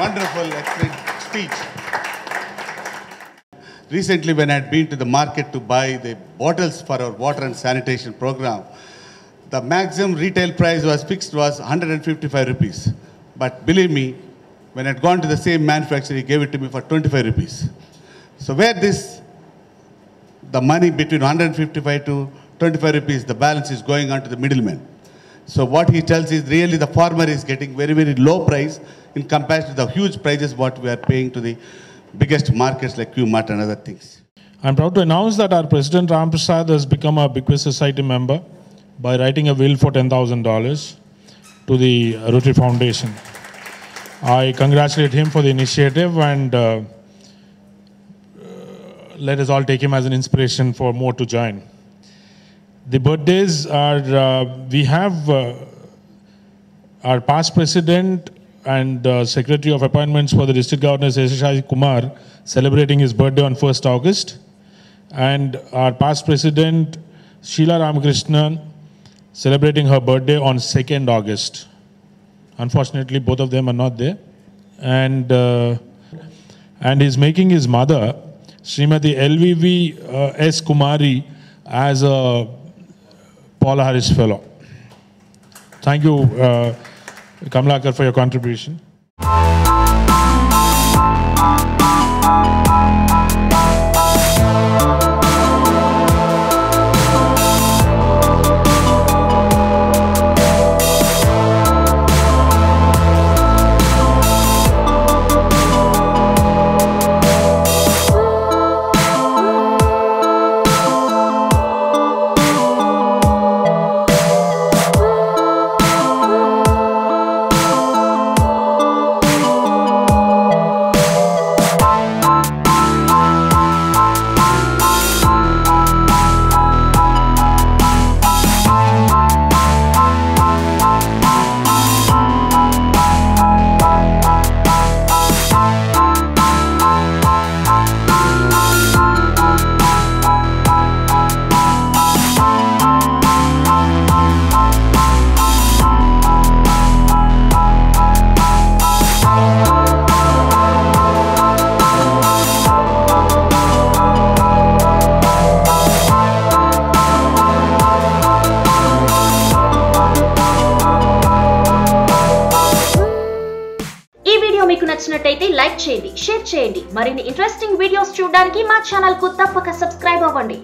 wonderful, excellent speech. Recently, when I had been to the market to buy the bottles for our water and sanitation program, the maximum retail price was fixed was 155 rupees. But believe me, when I had gone to the same manufacturer, he gave it to me for 25 rupees. So where the money between 155 to 25 rupees, the balance is going on to the middleman. So what he tells is really the farmer is getting very, very low price in comparison to the huge prices what we are paying to the biggest markets like Q-Mart and other things. I'm proud to announce that our President Ram Prasad has become a Bequest Society member by writing a will for $10,000 to the Rotary Foundation. I congratulate him for the initiative, and let us all take him as an inspiration for more to join. The birthdays are, we have our past president and Secretary of Appointments for the District Governor, Srikakulam Kumar, celebrating his birthday on 1st August. And our past president, Sheila Ramakrishnan, celebrating her birthday on 2nd August. Unfortunately, both of them are not there. And he's making his mother, Srimati LVV S. Kumari, as a Paula Harris Fellow. Thank you, Kamlakar, for your contribution. మీకు నచ్చినట్లయితే like చేయండి, share చేయండి. మరిన్ని interesting videos చూడడానికి మా channel కు తప్పక subscribe అవ్వండి.